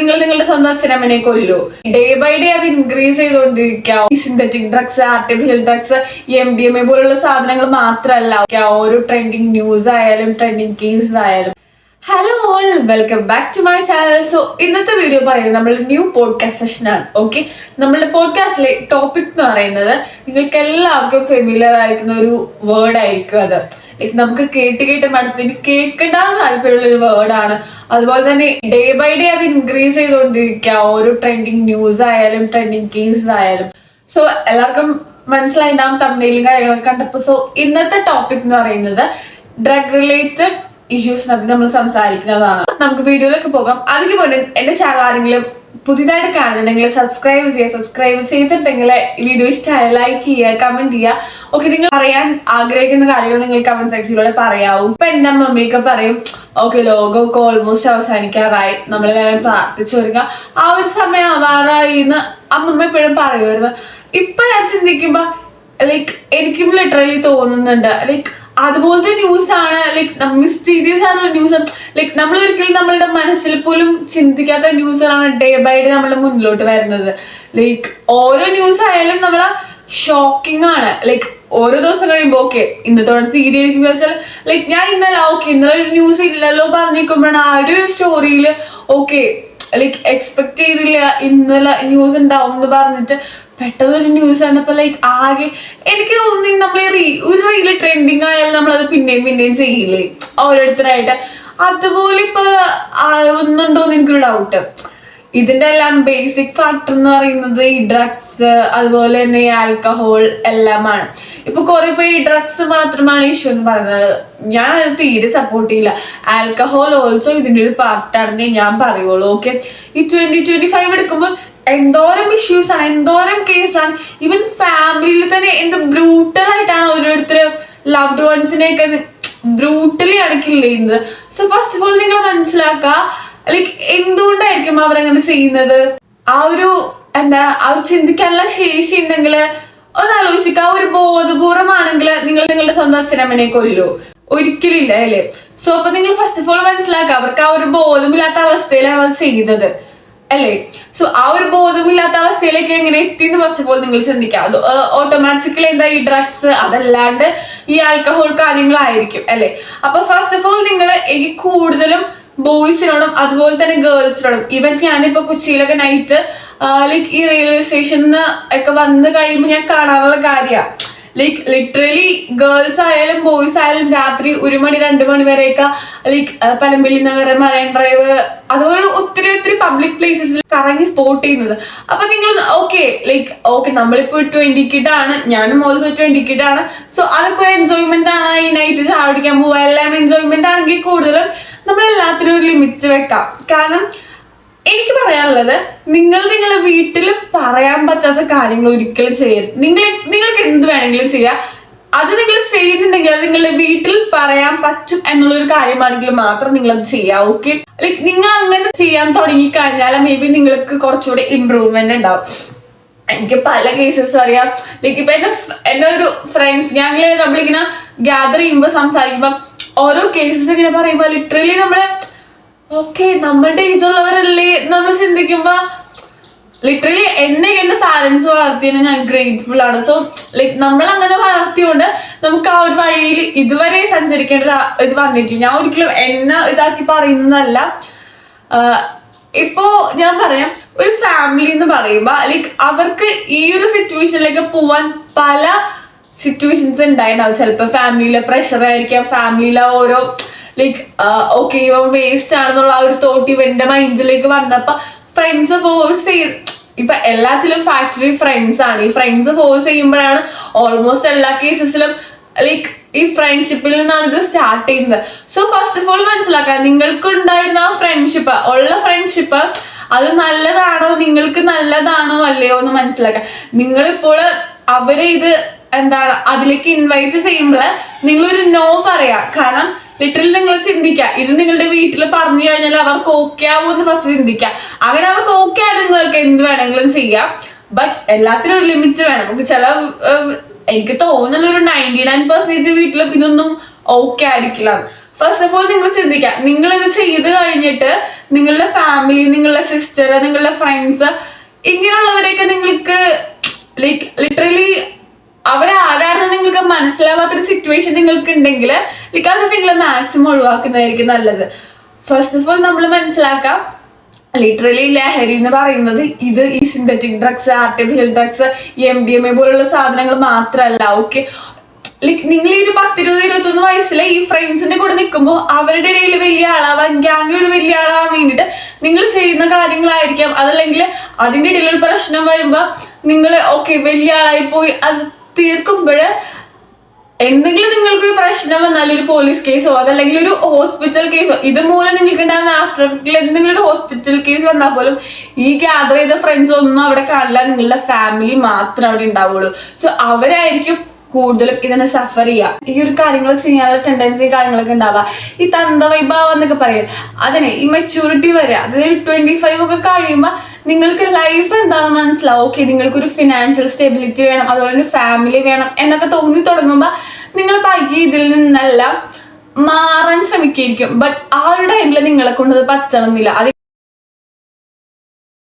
നിങ്ങളുടെ സ്വന്തം അച്ഛനമ്മനെ കൊല്ലൂ. ഡേ ബൈ ഡേ അത് ഇൻക്രീസ് ചെയ്തുകൊണ്ടിരിക്കുക. ഈ synthetic drugs, artificial drugs, MDMA പോലുള്ള സാധനങ്ങൾ മാത്രമല്ല, ഓരോ ട്രെൻഡിങ് ന്യൂസ് ആയാലും ട്രെൻഡിങ് കേസസ് ആയാലും. Hello all, welcome back to my channel. So ഇന്നത്തെ വീഡിയോ പറയുന്നത് നമ്മുടെ ന്യൂ പോഡ്കാസ്റ്റ് സെഷൻ ആണ്. ഓക്കെ, നമ്മുടെ പോഡ്കാസ്റ്റിലെ ടോപ്പിക് എന്ന് പറയുന്നത് നിങ്ങൾക്ക് എല്ലാവർക്കും ഫെമിലിയർ ആയിരിക്കുന്ന ഒരു വേർഡ് ആയിരിക്കും. അത് ലൈക്ക് നമുക്ക് കേട്ട് മടുത്തിന് കേൾക്കേണ്ടെന്ന് താല്പര്യമുള്ള ഒരു വേർഡാണ്. അതുപോലെ തന്നെ ഡേ ബൈ ഡേ അത് ഇൻക്രീസ് ചെയ്തുകൊണ്ടിരിക്കുക, ഓരോ ട്രെൻഡിങ് ന്യൂസ് ആയാലും ട്രെൻഡിങ് കേസസ് ആയാലും. സോ എല്ലാവർക്കും മനസ്സിലായിട്ടുണ്ടാവും തമ്മിലും കാര്യങ്ങളൊക്കെ കണ്ടപ്പോൾ. സോ ഇന്നത്തെ ടോപ്പിക് എന്ന് പറയുന്നത് ഡ്രഗ് റിലേറ്റഡ് ഇഷ്യൂസ് നമ്മൾ സംസാരിക്കുന്നതാണ്. നമുക്ക് വീഡിയോയിലേക്ക് പോകാം. അതിന് പോലെ എന്റെ ചാനൽ ആരെങ്കിലും പുതിയതായിട്ട് കാണുന്നുണ്ടെങ്കിൽ സബ്സ്ക്രൈബ് ചെയ്തിട്ടുണ്ടെങ്കിൽ വീഡിയോ ഇഷ്ടമായി ലൈക്ക് ചെയ്യുക, കമന്റ് ചെയ്യുക. ഓക്കെ, നിങ്ങൾ പറയാൻ ആഗ്രഹിക്കുന്ന കാര്യങ്ങൾ നിങ്ങൾ കമന്റ് സെക്ഷനിലൂടെ പറയാവും. ഇപ്പൊ എന്റെ മമ്മിയൊക്കെ പറയും, ഓക്കെ ലോകമൊക്കെ ഓൾമോസ്റ്റ് അവസാനിക്കാറായി, നമ്മളെല്ലാവരും പ്രാർത്ഥിച്ചു വരിക, ആ ഒരു സമയം ആവാറായി എന്ന് അമ്മമ്മ എപ്പോഴും പറയുമായിരുന്നു. ഇപ്പൊ ഞാൻ ചിന്തിക്കുമ്പോ ലൈക്ക് എനിക്കും ലിറ്ററലി തോന്നുന്നുണ്ട്, ലൈക്ക് അതുപോലത്തെ ന്യൂസ് ആണ്, ലൈക്ക് മിസ്റ്റീരിയസ് ആയിട്ടുള്ള ന്യൂസ്. ലൈക്ക് നമ്മൾ ഒരിക്കലും നമ്മളുടെ മനസ്സിൽ പോലും ചിന്തിക്കാത്ത ന്യൂസുകളാണ് ഡേ ബൈ ഡേ നമ്മുടെ മുന്നിലോട്ട് വരുന്നത്. ലൈക്ക് ഓരോ ന്യൂസ് ആയാലും നമ്മളെ ഷോക്കിംഗ് ആണ്. ലൈക്ക് ഓരോ ദിവസം കഴിയുമ്പോൾ ഓക്കെ ഇന്നത്തോടെ തീരെയിരിക്കും വെച്ചാൽ ലൈക്ക് ഞാൻ ഇന്നലെ ഒരു ന്യൂസ് ഇല്ലല്ലോ പറഞ്ഞിരിക്കുമ്പോഴാണ് ആ ഒരു സ്റ്റോറിയിൽ ഓക്കെ ലൈക്ക് എക്സ്പെക്ട് ചെയ്തില്ല ഇന്നലെ ന്യൂസ് ഉണ്ടാവും എന്ന് പറഞ്ഞിട്ട് പെട്ടെന്നൊരു ന്യൂസ് ആണ്. ഇപ്പൊ ലൈക്ക് ആകെ എനിക്ക് തോന്നുന്നു നമ്മൾ ഒരു റീല് ട്രെൻഡിങ് ആയാലും നമ്മളത് പിന്നെയും ചെയ്യില്ലേ ഓരോരുത്തരായിട്ട്. അതുപോലെ ഇപ്പൊ ഒന്നുണ്ടോന്ന് എനിക്കൊരു ഡൗട്ട്. ഇതിന്റെ എല്ലാം ബേസിക് ഫാക്ടർ എന്ന് പറയുന്നത് ഈ ഡ്രഗ്സ്, അതുപോലെ തന്നെ ഈ ആൽക്കഹോൾ എല്ലാമാണ്. ഇപ്പൊ കുറെ പേര് ഈ ഡ്രഗ്സ് മാത്രമാണ് ഇഷ്യൂ എന്ന് പറയുന്നത്. ഞാൻ അത് തീരെ സപ്പോർട്ട് ചെയ്യില്ല. ആൽക്കഹോൾ ഓൾസോ ഇതിന്റെ ഒരു പാർട്ടാണെന്നേ ഞാൻ പറയുള്ളൂ. ഓക്കെ, ഈ 2025 എടുക്കുമ്പോൾ എന്തോരം ഇഷ്യൂസ് ആണ്, എന്തോരം കേസാണ്. ഈവൻ ഫാമിലിയിൽ തന്നെ എന്ത് ബ്രൂട്ടൽ ആയിട്ടാണ് ഓരോരുത്തർ ലവ്ഡ് വൺസിനെയൊക്കെ ബ്രൂട്ടലി അടക്കില്ല ചെയ്യുന്നത്. സോ ഫസ്റ്റ് ഓഫ് ഓൾ നിങ്ങൾ മനസ്സിലാക്കുക, ലൈക്ക് എന്തുകൊണ്ടായിരിക്കും അവരങ്ങനെ ചെയ്യുന്നത്. ആ ഒരു ചിന്തിക്കാനുള്ള ശേഷി ഉണ്ടെങ്കിൽ ഒന്ന് ആലോചിക്കുക. ആ ഒരു ബോധപൂർവമാണെങ്കിൽ നിങ്ങളുടെ സ്വന്തം അച്ഛനമ്മനെ കൊല്ലൂ? ഒരിക്കലും ഇല്ല അല്ലേ. സോ അപ്പൊ നിങ്ങൾ ഫസ്റ്റ് ഓഫ് ഓൾ മനസ്സിലാക്കുക, അവർക്ക് ആ ഒരു ബോധമില്ലാത്ത അവസ്ഥയിലാണ് അത് ചെയ്തത് അല്ലേ. സോ ആ ഒരു ബോധമില്ലാത്ത അവസ്ഥയിലേക്ക് എങ്ങനെ എത്തിയെന്ന് ഫസ്റ്റ് ഓഫ് ഓൾ നിങ്ങൾ ചിന്തിക്കുക. അത് ഓട്ടോമാറ്റിക്കലി എന്താ ഈ ഡ്രഗ്സ് അതല്ലാണ്ട് ഈ ആൽക്കഹോൾ കാര്യങ്ങളായിരിക്കും അല്ലേ. അപ്പൊ ഫസ്റ്റ് ഓഫ് ഓൾ നിങ്ങൾ എനിക്ക് കൂടുതലും ബോയ്സിനോടും അതുപോലെ തന്നെ ഗേൾസിനോടും, ഈവൻ ഞാനിപ്പോ കൊച്ചിയിലൊക്കെ നൈറ്റ് ലൈക്ക് ഈ റെയിൽവേ സ്റ്റേഷനിൽ ഒക്കെ വന്ന് കഴിയുമ്പോൾ ഞാൻ കാണാറുള്ള കാര്യമാണ്. ലൈക്ക് ലിറ്ററലി ഗേൾസ് ആയാലും ബോയ്സ് ആയാലും രാത്രി 1 മണി 2 മണി വരെയൊക്കെ like Panampilly Nagar, marine drive, അതുപോലെ ഒത്തിരി പബ്ലിക് പ്ലേസസിൽ കറങ്ങി സ്പോട്ട് ചെയ്യുന്നത്. അപ്പൊ നിങ്ങൾ ഓക്കെ നമ്മളിപ്പോ 20 കിഡാണ്, ഞാനും ഓൾസോ 20 കിഡാണ്. സോ അതൊക്കെ ഒരു എൻജോയ്മെന്റ് ആണ്. ഈ നൈറ്റ് ചാടിക്കാൻ പോവുക എല്ലാം എൻജോയ്മെന്റ് ആണെങ്കിൽ കൂടുതലും നമ്മൾ എല്ലാത്തിനും ഒരു ലിമിറ്റ് വെക്കാം. കാരണം എനിക്ക് പറയാനുള്ളത്, നിങ്ങളുടെ വീട്ടിൽ പറയാൻ പറ്റാത്ത കാര്യങ്ങൾ ഒരിക്കലും ചെയ്യരുത്. നിങ്ങൾക്ക് എന്ത് വേണമെങ്കിലും ചെയ്യാം. അത് നിങ്ങൾ ചെയ്യുന്നുണ്ടെങ്കിൽ അത് നിങ്ങളുടെ വീട്ടിൽ പറയാൻ പറ്റും എന്നുള്ളൊരു കാര്യമാണെങ്കിൽ മാത്രം നിങ്ങൾ അത് ചെയ്യാം. ഓക്കെ, ലൈക്ക് നിങ്ങൾ അങ്ങനെ ചെയ്യാൻ തുടങ്ങി കഴിഞ്ഞാൽ മേ ബി നിങ്ങൾക്ക് കുറച്ചുകൂടി ഇമ്പ്രൂവ്മെന്റ് ഉണ്ടാവും. എനിക്ക് പല കേസസും അറിയാം. ലൈക്ക് ഇപ്പൊ എന്റെ ഒരു ഫ്രണ്ട്സ് നമ്മളിങ്ങനെ ഗ്യാദർ ചെയ്യുമ്പോൾ സംസാരിക്കുമ്പോ ഓരോ കേസസ് ഇങ്ങനെ പറയുമ്പോ ലിറ്ററലി നമ്മള് ഓക്കെ നമ്മളുടെ ഏജുള്ളവരല്ലേ നമ്മൾ ചിന്തിക്കുമ്പോ ലിറ്ററലി എന്റെ പാരന്റ്സ് വളർത്തിയതിന് ഞാൻ ഗ്രേറ്റ്ഫുൾ ആണ്. സോ ലൈക്ക് നമ്മൾ അങ്ങനെ വളർത്തിയോണ്ട് നമുക്ക് ആ ഒരു വഴിയിൽ ഇതുവരെ സഞ്ചരിക്കേണ്ട ഇത് വന്നിട്ടില്ല. ഞാൻ ഒരിക്കലും എന്നെ ഇതാക്കി പറയുന്നതല്ല. ഇപ്പോ ഞാൻ പറയാം, ഒരു ഫാമിലി എന്ന് പറയുമ്പോ ലൈക്ക് അവർക്ക് ഈ ഒരു സിറ്റുവേഷനിലേക്ക് പോവാൻ പല സിറ്റുവേഷൻസ് ഉണ്ടായിട്ടുണ്ടാവും. ചിലപ്പോ ഫാമിലിയിലെ പ്രഷർ ആയിരിക്കാം, ഫാമിലിയിലെ ഓരോ ലൈക്ക് ഓക്കെ ഇവൻ വേസ്റ്റ് ആണെന്നുള്ള ആ ഒരു തോട്ട് ഇവന്റെ മൈൻഡിലേക്ക് വന്നപ്പോ ഫ്രണ്ട്സ് ഫോഴ്സ് ചെയ്ത്, ഇപ്പൊ എല്ലാത്തിലും ഫാക്ടറി ഫ്രണ്ട്സ് ആണ്. ഈ ഫ്രണ്ട്സ് ഫോഴ്സ് ചെയ്യുമ്പോഴാണ് ഓൾമോസ്റ്റ് എല്ലാ കേസസിലും ലൈക്ക് ഈ ഫ്രണ്ട്ഷിപ്പിൽ നിന്നാണ് ഇത് സ്റ്റാർട്ട് ചെയ്യുന്നത്. സോ ഫസ്റ്റ് ഓഫ് ഓൾ മനസ്സിലാക്കാം, നിങ്ങൾക്ക് ഉണ്ടായിരുന്ന ആ ഫ്രണ്ട്ഷിപ്പ് അത് നല്ലതാണോ, നിങ്ങൾക്ക് നല്ലതാണോ അല്ലയോ എന്ന് മനസ്സിലാക്കാം. നിങ്ങളിപ്പോൾ അവരെ ഇത് അതിലേക്ക് ഇൻവൈറ്റ് ചെയ്യുമ്പോൾ നിങ്ങളൊരു നോ പറയാ. കാരണം ലിറ്ററലി നിങ്ങൾ ചിന്തിക്കുക, ഇത് നിങ്ങളുടെ വീട്ടിൽ പറഞ്ഞു കഴിഞ്ഞാൽ അവർക്ക് ഓക്കെ ആവുമെന്ന് ഫസ്റ്റ് ചിന്തിക്കുക. അങ്ങനെ അവർക്ക് ഓക്കെ ആണ് നിങ്ങൾക്ക് എന്ത് വേണമെങ്കിലും ചെയ്യാം. ബട്ട് എല്ലാത്തിനും ഒരു ലിമിറ്റ് വേണം. എനിക്ക് തോന്നുന്നുള്ള ഒരു 99% വീട്ടിലും ഇതൊന്നും ഓക്കെ ആയിരിക്കില്ല. ഫസ്റ്റ് ഓഫ് ഓൾ നിങ്ങൾ ചിന്തിക്കാം, നിങ്ങൾ ഇത് ചെയ്ത് കഴിഞ്ഞിട്ട് നിങ്ങളുടെ ഫാമിലി, നിങ്ങളുടെ സിസ്റ്റർ, നിങ്ങളുടെ ഫ്രണ്ട്സ്, ഇങ്ങനെയുള്ളവരെയൊക്കെ നിങ്ങൾക്ക് ലൈക്ക് ലിറ്ററലി അവരാരാണെന്ന് നിങ്ങൾക്ക് മനസ്സിലാവാത്തൊരു സിറ്റുവേഷൻ നിങ്ങൾക്ക് ഉണ്ടെങ്കിൽ ലൈക്ക് അത് നിങ്ങൾ മാക്സിമം ഒഴിവാക്കുന്നതായിരിക്കും നല്ലത്. ഫസ്റ്റ് ഓഫ് ഓൾ നമ്മൾ മനസ്സിലാക്കാം, ലിറ്ററലി ലഹരി എന്ന് പറയുന്നത് ഇത് ഈ synthetic drugs, artificial drugs, MDMA പോലുള്ള സാധനങ്ങൾ മാത്രമല്ല. ഓക്കെ, ലൈക്ക് നിങ്ങൾ ഈ ഒരു 10-20-21 വയസ്സിലെ ഈ ഫ്രണ്ട്സിന്റെ കൂടെ നിൽക്കുമ്പോൾ അവരുടെ ഇടയിൽ വലിയ ആളാവാൻ, ഗ്യാങ്ങിൽ ഒരു വലിയ ആളാവാൻ വേണ്ടിയിട്ട് നിങ്ങൾ ചെയ്യുന്ന കാര്യങ്ങളായിരിക്കാം. അതല്ലെങ്കിൽ അതിൻ്റെ ഇടയിൽ ഒരു പ്രശ്നം വരുമ്പോൾ നിങ്ങൾ ഓക്കെ വലിയ ആളായി പോയി അത് തീർക്കുമ്പോൾ എന്തെങ്കിലും നിങ്ങൾക്കൊരു പ്രശ്നം വന്നാൽ, ഒരു പോലീസ് കേസോ അതല്ലെങ്കിൽ ഒരു ഹോസ്പിറ്റൽ കേസോ, ഇതുമൂലം നിങ്ങൾക്ക് ഉണ്ടാകുന്ന ആഫ്റ്റർ എഫക്റ്റിൽ എന്തെങ്കിലും ഒരു ഹോസ്പിറ്റൽ കേസ് വന്നാൽ പോലും ഈ ഗ്യാദർ ചെയ്ത ഫ്രണ്ട്സ് ഒന്നും അവിടെ കാണില്ല, നിങ്ങളുടെ ഫാമിലി മാത്രം അവിടെ ഉണ്ടാവുള്ളൂ. സോ അവരായിരിക്കും കൂടുതലും ഇതിനെ സഫർ ചെയ്യുക. ഈ ഒരു കാര്യങ്ങൾ ചെയ്യാനുള്ള ടെൻഡൻസി കാര്യങ്ങളൊക്കെ ഉണ്ടാവുക. ഈ തന്തവൈഭാവം എന്നൊക്കെ പറയും, അതിന് ഈ മെച്യൂരിറ്റി വരിക, അതായത് 25 ഒക്കെ കഴിയുമ്പോൾ നിങ്ങൾക്ക് ലൈഫ് എന്താണെന്ന് മനസ്സിലാവും. ഓക്കെ, നിങ്ങൾക്കൊരു ഫിനാൻഷ്യൽ സ്റ്റെബിലിറ്റി വേണം, അതുപോലെ ഒരു ഫാമിലി വേണം എന്നൊക്കെ തോന്നി തുടങ്ങുമ്പോൾ നിങ്ങൾ പയ്യെ ഇതിൽ നിന്നെല്ലാം മാറാൻ ശ്രമിക്കുകയായിരിക്കും. ബട്ട് ആ ഒരു ടൈമിൽ നിങ്ങളെ കൊണ്ടത് പറ്റണമെന്നില്ല.